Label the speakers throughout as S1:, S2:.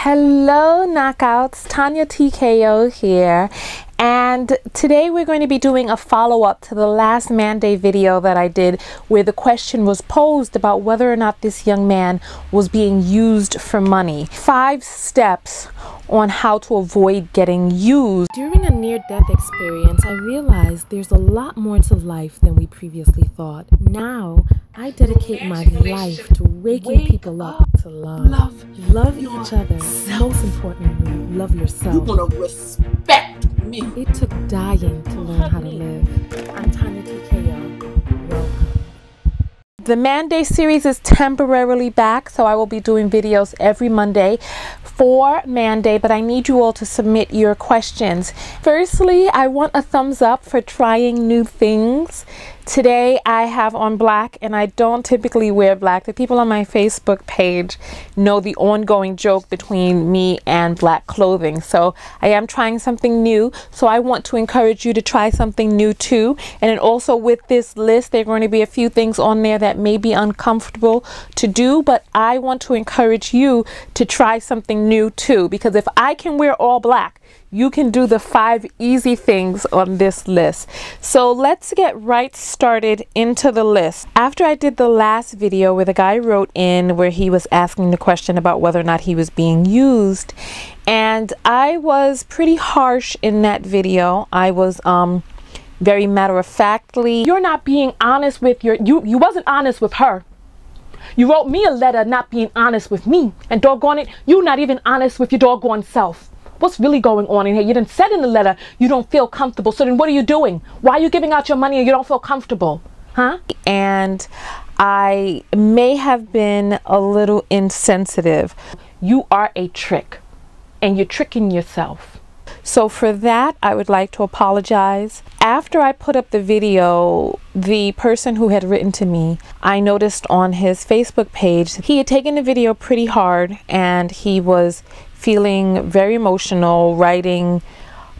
S1: Hello knockouts, TonyaTko here, and today we're going to be doing a follow-up to the last ManDay video that I did where the question was posed about whether or not this young man was being used for money. 5 steps on how to avoid getting used. During a near-death experience, I realized there's a lot more to life than we previously thought. Now, I dedicate my life to waking people up to love. Love each other. Most importantly, love yourself.
S2: You want to respect me.
S1: It took dying to learn how to live. I'm TonyaTko. Welcome. The ManDay series is temporarily back, so I will be doing videos every Monday for ManDay, but I need you all to submit your questions. Firstly, I want a thumbs up for trying new things. Today I have on black, and I don't typically wear black. The people on my Facebook page know the ongoing joke between me and black clothing. So I am trying something new. So I want to encourage you to try something new too. And then also with this list, there are going to be a few things on there that may be uncomfortable to do, but I want to encourage you to try something new too, because if I can wear all black, you can do the 5 easy things on this list. So let's get right started into the list. After I did the last video where the guy wrote in where he was asking the question about whether or not he was being used, and I was pretty harsh in that video. I was very matter-of-factly. You're not being honest with you wasn't honest with her. You wrote me a letter not being honest with me, and doggone it, you're not even honest with your doggone self. What's really going on in here? You didn't said in the letter you don't feel comfortable. So then what are you doing? Why are you giving out your money and you don't feel comfortable? Huh? And I may have been a little insensitive. You are a trick and you're tricking yourself. So for that, I would like to apologize. After I put up the video, the person who had written to me, I noticed on his Facebook page, he had taken the video pretty hard and he was feeling very emotional, writing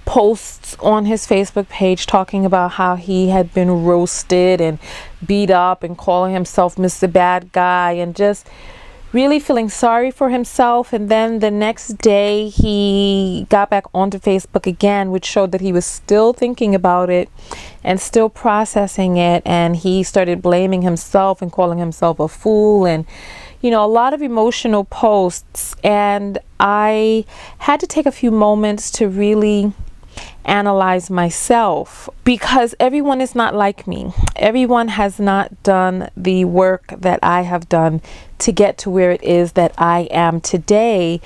S1: posts on his Facebook page talking about how he had been roasted and beat up and calling himself Mr. Bad Guy and just really feeling sorry for himself. And then the next day he got back onto Facebook again, which showed that he was still thinking about it and still processing it, and he started blaming himself and calling himself a fool and, you know, a lot of emotional posts. And I had to take a few moments to really analyze myself, because everyone is not like me. Everyone has not done the work that I have done to get to where it is that I am today,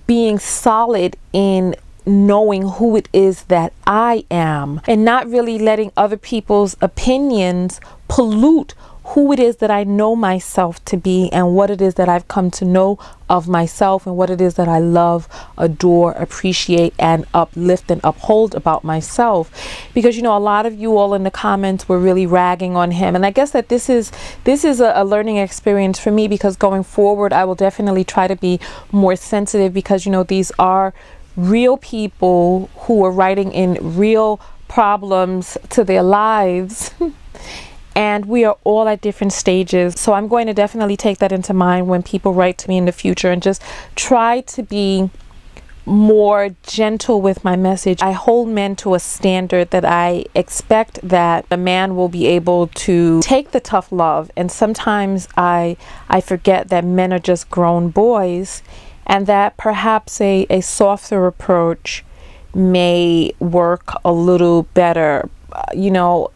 S1: being solid in knowing who it is that I am and not really letting other people's opinions pollute who it is that I know myself to be and what it is that I've come to know of myself and what it is that I love, adore, appreciate, and uplift and uphold about myself. Because, you know, a lot of you all in the comments were really ragging on him, and I guess that this is a learning experience for me, because going forward I will definitely try to be more sensitive, because, you know, these are real people who are writing in real problems to their lives. And we are all at different stages. So I'm going to definitely take that into mind when people write to me in the future, and just try to be more gentle with my message. I hold men to a standard that I expect that a man will be able to take the tough love. And sometimes I forget that men are just grown boys, and that perhaps a softer approach may work a little better, you know,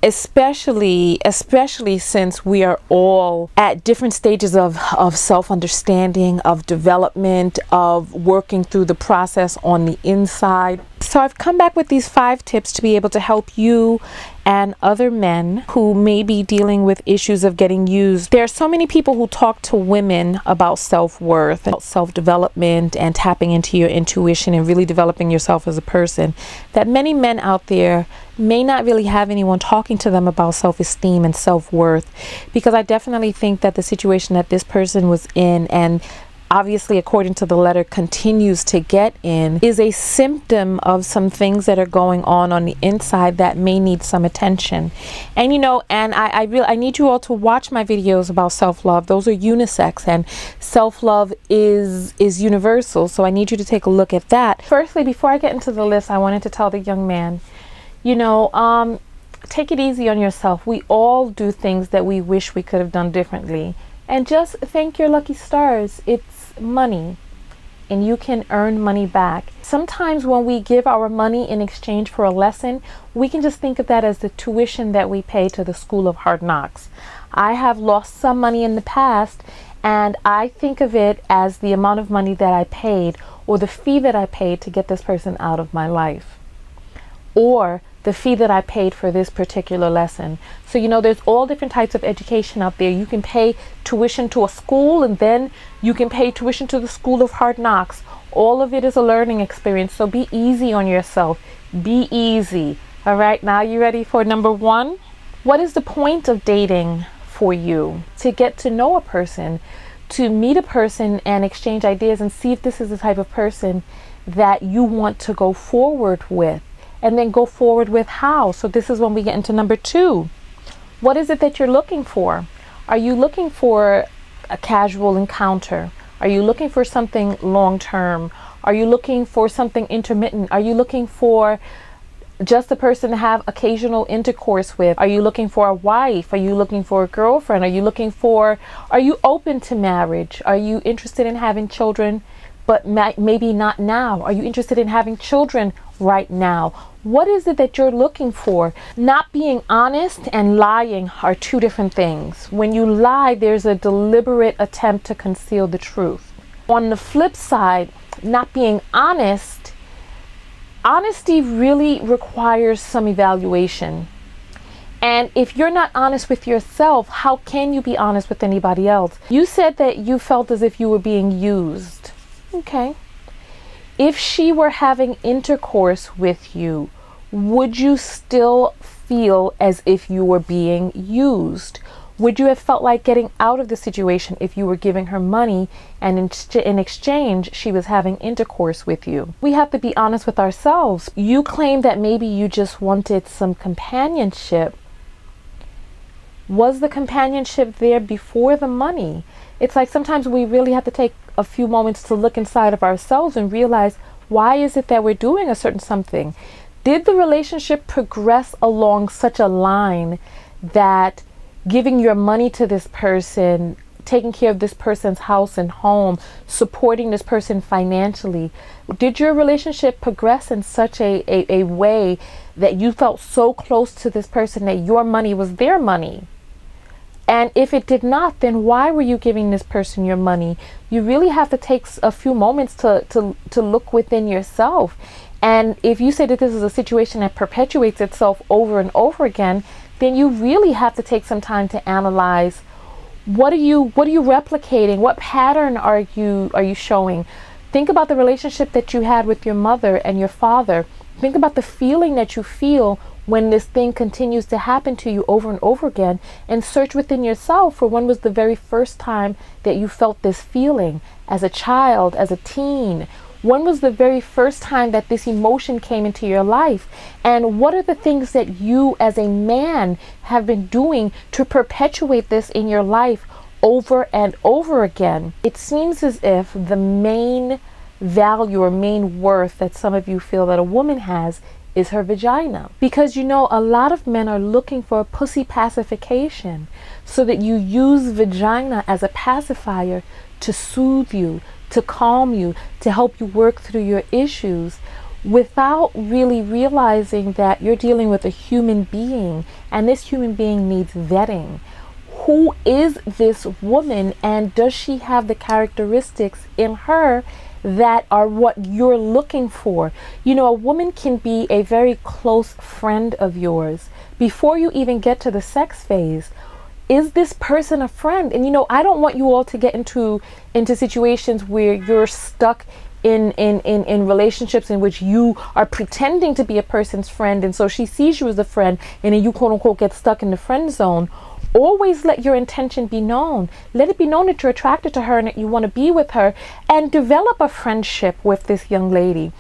S1: especially since we are all at different stages of self-understanding, of development, of working through the process on the inside. So I've come back with these 5 tips to be able to help you and other men who may be dealing with issues of getting used. There are so many people who talk to women about self-worth and self-development and tapping into your intuition and really developing yourself as a person, that many men out there may not really have anyone talking to them about self-esteem and self-worth. Because I definitely think that the situation that this person was in, and obviously according to the letter continues to get in, is a symptom of some things that are going on the inside that may need some attention. And you know, and I need you all to watch my videos about self-love. Those are unisex, and self-love is universal, so I need you to take a look at that. Firstly, before I get into the list, I wanted to tell the young man, you know, take it easy on yourself. We all do things that we wish we could have done differently. And just thank your lucky stars. It's money, and you can earn money back. Sometimes when we give our money in exchange for a lesson, we can just think of that as the tuition that we pay to the school of hard knocks. I have lost some money in the past, and I think of it as the amount of money that I paid, or the fee that I paid to get this person out of my life, or the fee that I paid for this particular lesson. So, you know, there's all different types of education out there. You can pay tuition to a school, and then you can pay tuition to the school of hard knocks. All of it is a learning experience. So be easy on yourself. Be easy. All right, now you ready for number one? What is the point of dating for you? To get to know a person, to meet a person and exchange ideas and see if this is the type of person that you want to go forward with. And then go forward with how. So this is when we get into number two. What is it that you're looking for? Are you looking for a casual encounter? Are you looking for something long-term? Are you looking for something intermittent? Are you looking for just a person to have occasional intercourse with? Are you looking for a wife? Are you looking for a girlfriend? Are you open to marriage? Are you interested in having children, but maybe not now? Are you interested in having children right now? What is it that you're looking for? Not being honest and lying are two different things. When you lie, there's a deliberate attempt to conceal the truth. On the flip side, not being honest, honesty really requires some evaluation. And if you're not honest with yourself, how can you be honest with anybody else? You said that you felt as if you were being used. Okay. If she were having intercourse with you, would you still feel as if you were being used? Would you have felt like getting out of the situation if you were giving her money and in exchange she was having intercourse with you? We have to be honest with ourselves. You claim that maybe you just wanted some companionship. Was the companionship there before the money? It's like sometimes we really have to take a few moments to look inside of ourselves and realize, why is it that we're doing a certain something? Did the relationship progress along such a line that giving your money to this person, taking care of this person's house and home, supporting this person financially, did your relationship progress in such a way that you felt so close to this person that your money was their money? And if it did not, then why were you giving this person your money? You really have to take a few moments to look within yourself. And if you say that this is a situation that perpetuates itself over and over again, then you really have to take some time to analyze, what are you replicating? What pattern are you showing? Think about the relationship that you had with your mother and your father. Think about the feeling that you feel when this thing continues to happen to you over and over again, and search within yourself for when was the very first time that you felt this feeling as a child, as a teen. When was the very first time that this emotion came into your life? And what are the things that you as a man have been doing to perpetuate this in your life over and over again? It seems as if the main value or main worth that some of you feel that a woman has is her vagina. Because you know, a lot of men are looking for a pussy pacification, so that you use vagina as a pacifier to soothe you, to calm you, to help you work through your issues, without really realizing that you're dealing with a human being, and this human being needs vetting. Who is this woman, and does she have the characteristics in her that are what you're looking for? You know, a woman can be a very close friend of yours before you even get to the sex phase. Is this person a friend? And you know, I don't want you all to get into situations where you're stuck in relationships in which you are pretending to be a person's friend, and so she sees you as a friend, and then you quote unquote get stuck in the friend zone. Always let your intention be known. Let it be known that you're attracted to her and that you want to be with her, and develop a friendship with this young lady.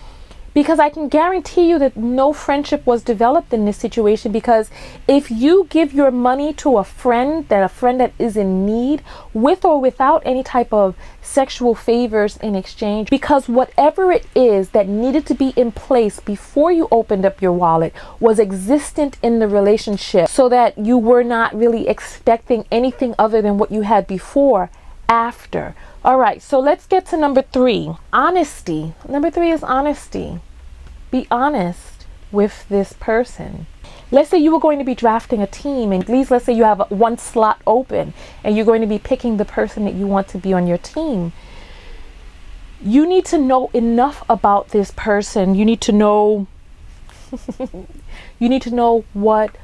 S1: Because I can guarantee you that no friendship was developed in this situation, because if you give your money to a friend that is in need, with or without any type of sexual favors in exchange, because whatever it is that needed to be in place before you opened up your wallet was existent in the relationship, so that you were not really expecting anything other than what you had before, after. All right, so let's get to number 3, honesty. Number 3 is honesty. Be honest with this person. Let's say you were going to be drafting a team, and let's say you have one slot open and you're going to be picking the person that you want to be on your team. You need to know enough about this person. You need to know you need to know what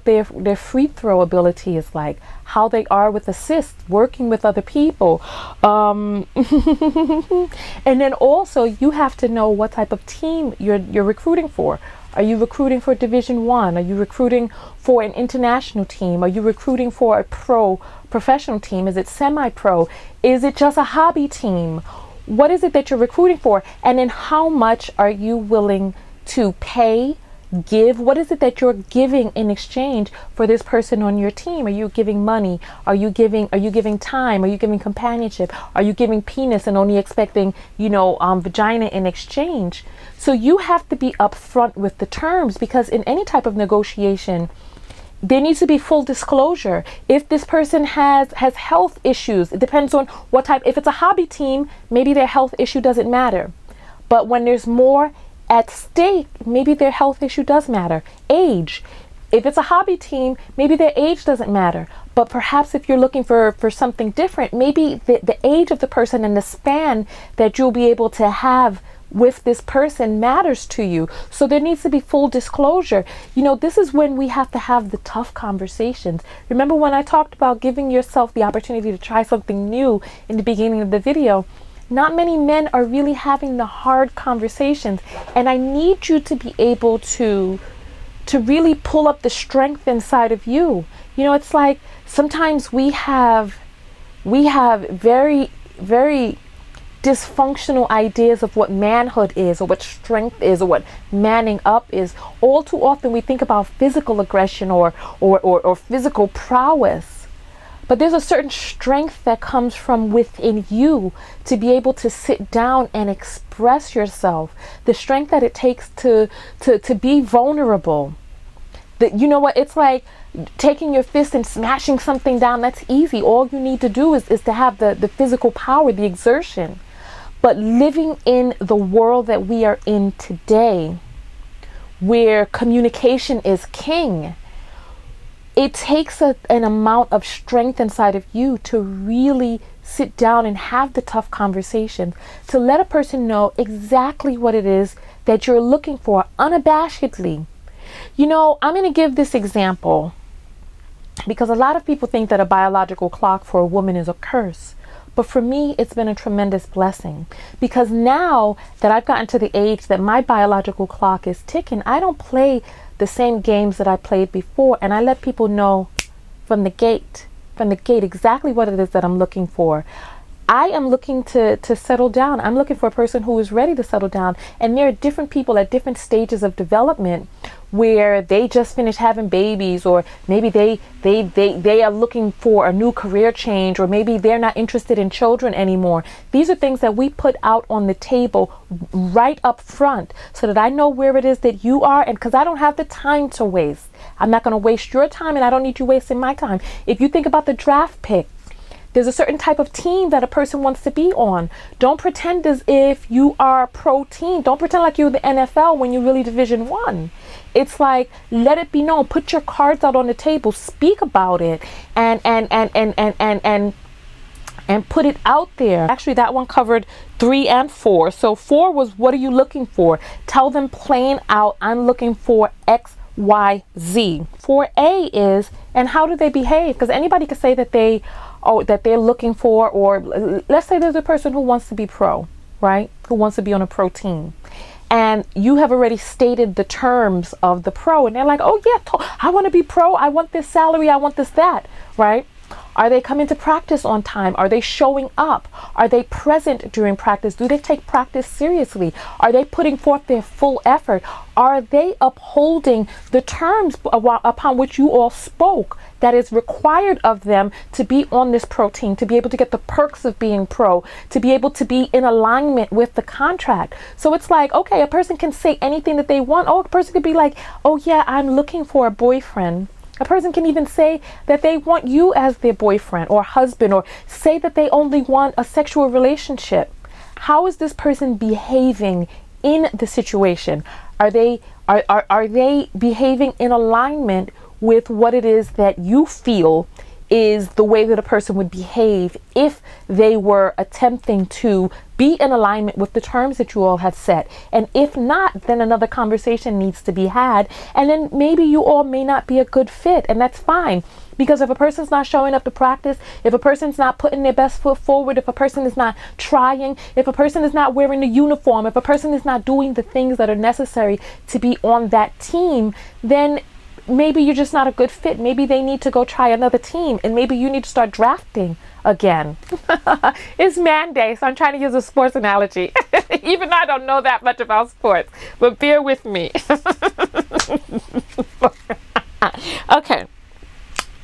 S1: their free throw ability is like, how they are with assists, working with other people. And then also you have to know what type of team you're recruiting for. Are you recruiting for Division 1? Are you recruiting for an international team? Are you recruiting for a professional team? Is it semi-pro? Is it just a hobby team? What is it that you're recruiting for? And then how much are you willing to pay, give? What is it that you're giving in exchange for this person on your team? Are you giving money? Are you giving time? Are you giving companionship? Are you giving penis and only expecting, vagina in exchange? So you have to be upfront with the terms, because in any type of negotiation, there needs to be full disclosure. If this person has health issues, it depends on what type. If it's a hobby team, maybe their health issue doesn't matter. But when there's more at stake, maybe their health issue does matter. Age. If it's a hobby team, maybe their age doesn't matter. But perhaps if you're looking for something different, maybe the age of the person and the span that you'll be able to have with this person matters to you. So there needs to be full disclosure. This is when we have to have the tough conversations. Remember when I talked about giving yourself the opportunity to try something new in the beginning of the video? Not many men are really having the hard conversations, and I need you to be able to really pull up the strength inside of you. It's like sometimes we have very, very dysfunctional ideas of what manhood is, or what strength is, or what manning up is. All too often we think about physical aggression or physical prowess. But there's a certain strength that comes from within you to be able to sit down and express yourself. The strength that it takes to be vulnerable. It's like taking your fist and smashing something down. That's easy. All you need to do is to have the physical power, the exertion. But living in the world that we are in today, where communication is king, it takes an amount of strength inside of you to really sit down and have the tough conversation, to let a person know exactly what it is that you're looking for unabashedly. I'm going to give this example because a lot of people think that a biological clock for a woman is a curse. But for me, it's been a tremendous blessing, because now that I've gotten to the age that my biological clock is ticking, I don't play the same games that I played before, and I let people know from the gate exactly what it is that I'm looking for. I am looking to settle down. I'm looking for a person who is ready to settle down. And there are different people at different stages of development where they just finished having babies, or maybe they are looking for a new career change, or maybe they're not interested in children anymore. These are things that we put out on the table right up front, so that I know where it is that you are, and because I don't have the time to waste. I'm not going to waste your time, and I don't need you wasting my time. If you think about the draft pick, there's a certain type of team that a person wants to be on. Don't pretend as if you are pro team. Don't pretend like you're the NFL when you're really Division 1. It's like, let it be known. Put your cards out on the table. Speak about it, and put it out there. Actually, that one covered 3 and 4. So 4 was, what are you looking for? Tell them plain out, I'm looking for X, Y, Z. 4A is, and how do they behave? Because anybody could say that they're looking for, or let's say there's a person who wants to be pro, right? Who wants to be on a pro team. and you have already stated the terms of the pro, and they're like, oh yeah, I want to be pro, I want this salary, I want this, that, right? Are they coming to practice on time? Are they showing up? Are they present during practice? Do they take practice seriously? Are they putting forth their full effort? Are they upholding the terms upon which you all spoke that is required of them to be on this pro team, to be able to get the perks of being pro, to be able to be in alignment with the contract? So it's like, okay, a person can say anything that they want. Oh, a person could be like, oh yeah, I'm looking for a boyfriend. A person can even say that they want you as their boyfriend or husband, or say that they only want a sexual relationship. How is this person behaving in the situation? Are they behaving in alignment with what it is that you feel is the way that a person would behave if they were attempting to be in alignment with the terms that you all have set? And if not, then another conversation needs to be had, and then maybe you all may not be a good fit, and that's fine. Because if a person's not showing up to practice, if a person's not putting their best foot forward, if a person is not trying, if a person is not wearing the uniform, if a person is not doing the things that are necessary to be on that team, then maybe you're just not a good fit. Maybe they need to go try another team, and maybe you need to start drafting again. It's ManDay, so I'm trying to use a sports analogy. Even though I don't know that much about sports, but bear with me. Okay.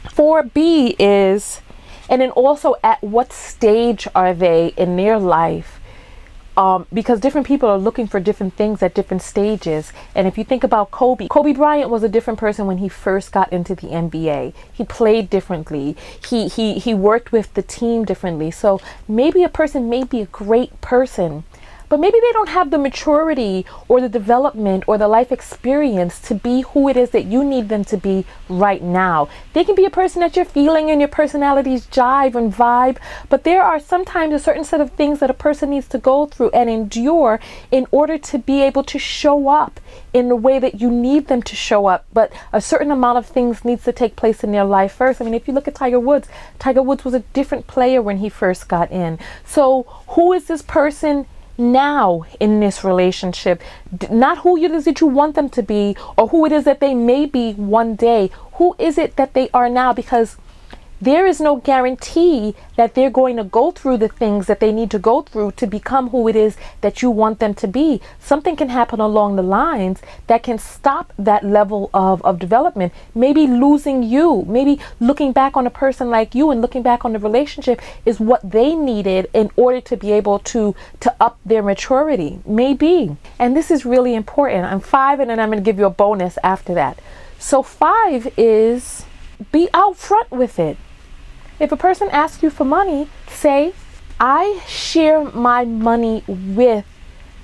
S1: 4B is, and then also at what stage are they in their life? Because different people are looking for different things at different stages. And if you think about Kobe Bryant was a different person when he first got into the NBA. He played differently. He worked with the team differently. So maybe a person may be a great person, but maybe they don't have the maturity or the development or the life experience to be who it is that you need them to be right now. They can be a person that you're feeling and your personalities jive and vibe, but there are sometimes a certain set of things that a person needs to go through and endure in order to be able to show up in the way that you need them to show up. But a certain amount of things needs to take place in their life first. I mean, if you look at Tiger Woods was a different player when he first got in. So who is this person now in this relationship? Not who it is that you want them to be, or who it is that they may be one day. Who is it that they are now? Because there is no guarantee that they're going to go through the things that they need to go through to become who it is that you want them to be. Something can happen along the lines that can stop that level of development. Maybe losing you, maybe looking back on a person like you and looking back on the relationship is what they needed in order to be able to up their maturity. Maybe. And this is really important. I'm 5, and then I'm going to give you a bonus after that. So 5 is be out front with it. If a person asks you for money, say, I share my money with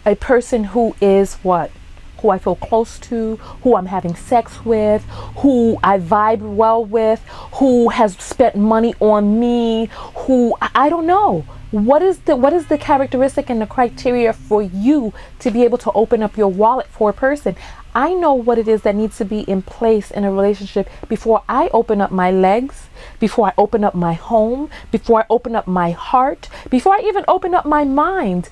S1: a person who is what? Who I feel close to, who I'm having sex with, who I vibe well with, who has spent money on me, who, I don't know. What is the characteristic and the criteria for you to be able to open up your wallet for a person? I know what it is that needs to be in place in a relationship before I open up my legs, before I open up my home, before I open up my heart, before I even open up my mind.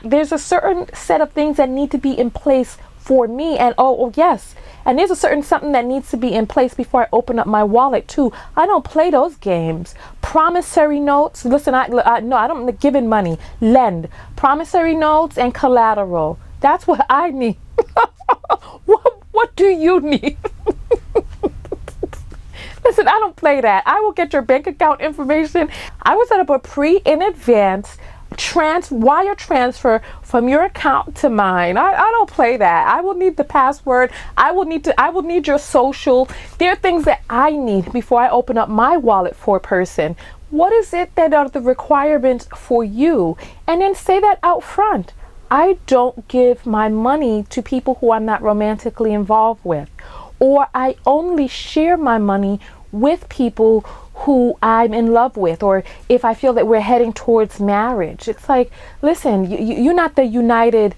S1: There's a certain set of things that need to be in place for me. And oh yes, and there's a certain something that needs to be in place before I open up my wallet too. I don't play those games. Promissory notes. Listen, no, I don't give in money. Lend. Promissory notes and collateral. That's what I need. What do you need? Listen, I don't play that. I will get your bank account information. I will set up a in advance wire transfer from your account to mine. I don't play that. I will need the password. I will need your social. There are things that I need before I open up my wallet for a person. What is it that are the requirements for you? And then say that out front. I don't give my money to people who I'm not romantically involved with, or I only share my money with people who I'm in love with, or if I feel that we're heading towards marriage. It's like, listen, you're not the united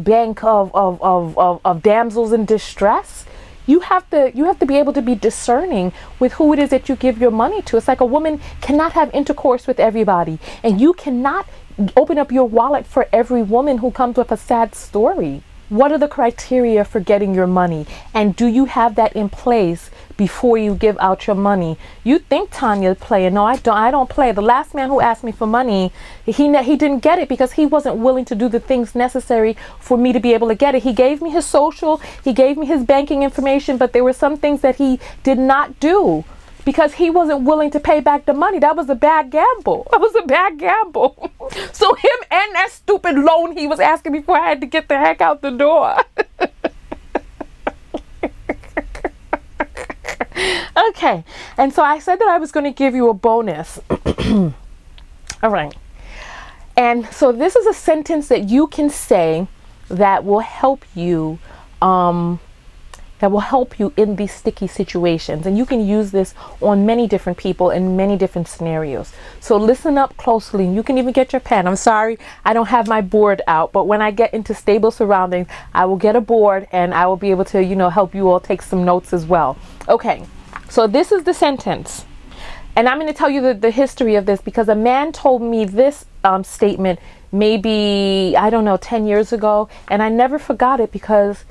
S1: bank of damsels in distress. You have to be able to be discerning with who it is that you give your money to. It's like a woman cannot have intercourse with everybody, and you cannot open up your wallet for every woman who comes with a sad story. What are the criteria for getting your money? And do you have that in place before you give out your money? You think Tonya playing. No, I don't play. The last man who asked me for money, he didn't get it because he wasn't willing to do the things necessary for me to be able to get it. He gave me his social, he gave me his banking information, but there were some things that he did not do because he wasn't willing to pay back the money. That was a bad gamble. That was a bad gamble. So him and that stupid loan he was asking me for, I had to get the heck out the door. Okay, and so I said that I was going to give you a bonus. All right. And so this is a sentence that you can say that will help you in these sticky situations. And you can use this on many different people in many different scenarios. So listen up closely. You can even get your pen. I'm sorry, I don't have my board out, but when I get into stable surroundings, I will get a board and I will be able to, help you all take some notes as well. Okay, so this is the sentence. And I'm going to tell you the history of this because a man told me this statement maybe, I don't know, 10 years ago. And I never forgot it because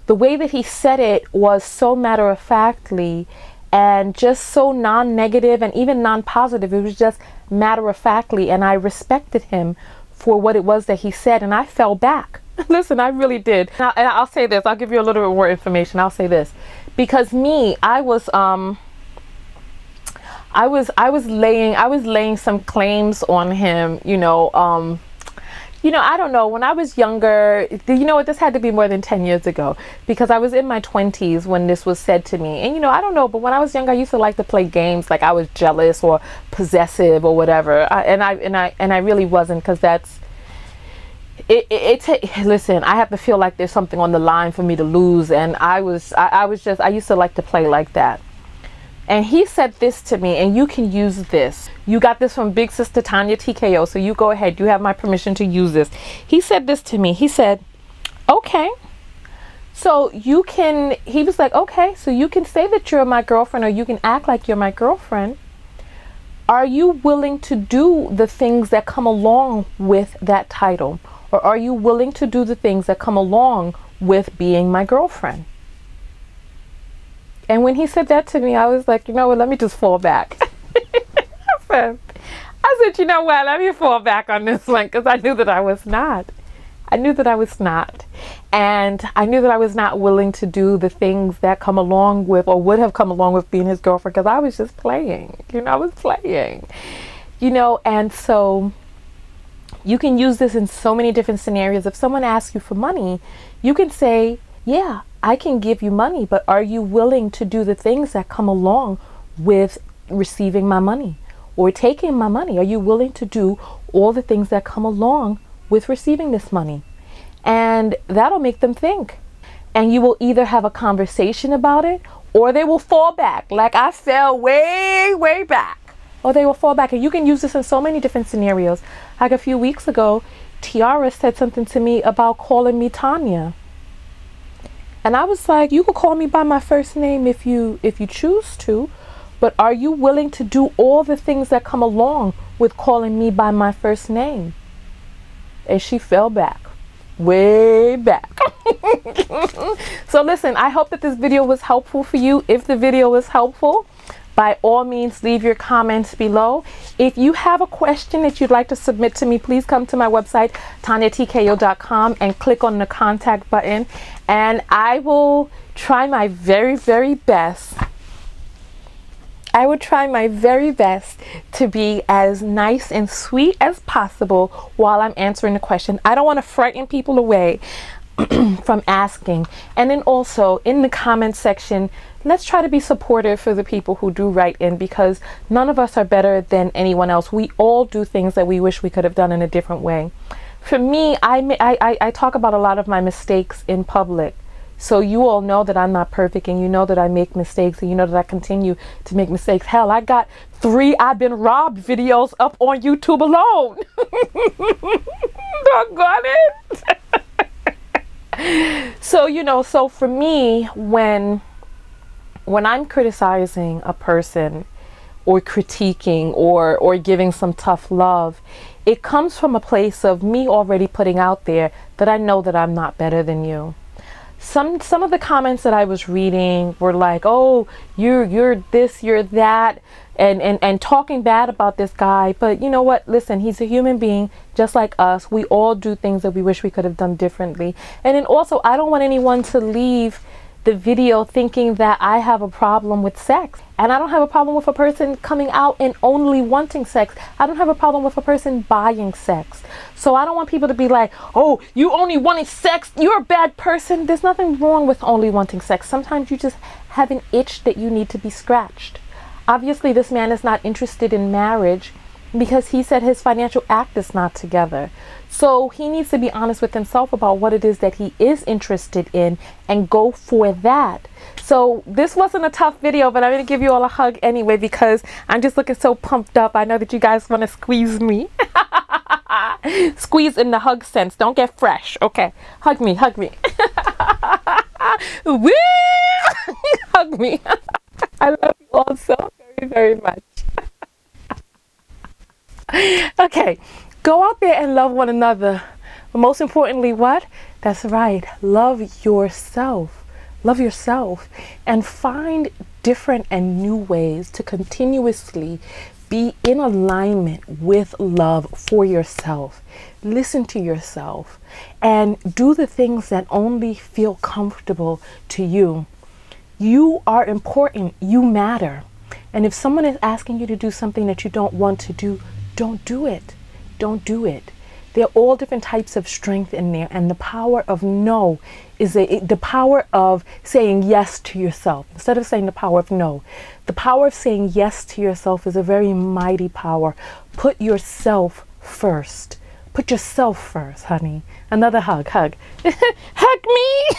S1: the way that he said it was so matter-of-factly and just so non-negative and even non-positive. It was just matter-of-factly, and I respected him for what it was that he said, and I fell back. Listen, I really did. Now, and I'll say this. I'll give you a little bit more information. I'll say this. Because me, I was laying some claims on him, I don't know, when I was younger, this had to be more than 10 years ago because I was in my 20s when this was said to me. And, I don't know, but when I was younger, I used to like to play games like I was jealous or possessive or whatever. And I really wasn't because that's, listen, I have to feel like there's something on the line for me to lose. And I used to like to play like that. And he said this to me, and you can use this. You got this from Big Sister TonyaTko, so you go ahead. You have my permission to use this. He said this to me. He said, okay, so he was like, okay, so you can say that you're my girlfriend or you can act like you're my girlfriend. Are you willing to do the things that come along with that title? Or are you willing to do the things that come along with being my girlfriend? And when he said that to me, I was like, you know what, let me just fall back. I said, you know what, let me fall back on this one because I knew that I was not. I knew that I was not. And I knew that I was not willing to do the things that come along with or would have come along with being his girlfriend because I was just playing. I was playing. And so you can use this in so many different scenarios. If someone asks you for money, you can say, yeah, I can give you money, but are you willing to do the things that come along with receiving my money or taking my money? Are you willing to do all the things that come along with receiving this money? And that'll make them think. And you will either have a conversation about it or they will fall back. Like I fell way, way back. Or they will fall back. And you can use this in so many different scenarios. Like a few weeks ago, Tiara said something to me about calling me Tonya. And I was like, you could call me by my first name if you choose to, but are you willing to do all the things that come along with calling me by my first name? And she fell back, way back. So listen, I hope that this video was helpful for you. If the video was helpful, by all means, leave your comments below. If you have a question that you'd like to submit to me, please come to my website, TonyaTko.com, and click on the contact button. And I will try my very, very best. I will try my very best to be as nice and sweet as possible while I'm answering the question. I don't want to frighten people away from asking. And then also in the comment section, let's try to be supportive for the people who do write in because none of us are better than anyone else. We all do things that we wish we could have done in a different way. For me, I talk about a lot of my mistakes in public. So you all know that I'm not perfect and you know that I make mistakes and you know that I continue to make mistakes. Hell, I got 3 I've been robbed videos up on YouTube alone. Doggone it. So, so for me, when I'm criticizing a person, or critiquing or giving some tough love. It comes from a place of me already putting out there that I know that I'm not better than you. Some of the comments that I was reading were like, oh, you're this, you're that, and talking bad about this guy. But you know what? Listen, he's a human being just like us. We all do things that we wish we could have done differently. And then also, I don't want anyone to leave the video thinking that I have a problem with sex. And I don't have a problem with a person coming out and only wanting sex. I don't have a problem with a person buying sex. So I don't want people to be like, oh, you only wanted sex, you're a bad person. There's nothing wrong with only wanting sex. Sometimes you just have an itch that you need to be scratched. Obviously, this man is not interested in marriage because he said his financial act is not together. So he needs to be honest with himself about what it is that he is interested in and go for that. So this wasn't a tough video, but I'm going to give you all a hug anyway because I'm just looking so pumped up. I know that you guys want to squeeze me. Squeeze in the hug sense. Don't get fresh. Okay. Hug me. Hug me. Woo! Hug me. I love you all so very, very much. Okay. Go out there and love one another. But most importantly, what? That's right. Love yourself. Love yourself. And find different and new ways to continuously be in alignment with love for yourself. Listen to yourself and do the things that only feel comfortable to you. You are important. You matter. And if someone is asking you to do something that you don't want to do, don't do it. Don't do it. There are all different types of strength in there, and the power of no is the power of saying yes to yourself. Instead of saying the power of no, the power of saying yes to yourself is a very mighty power. Put yourself first. Put yourself first, honey. Another hug. Hug. Hug me.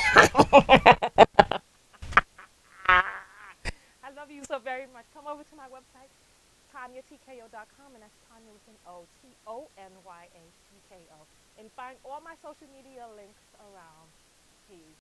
S1: I love you so very much. Come over to my website, TonyaTko.com, and that's Tonya with an O, TonyaTko, and find all my social media links around. Peace.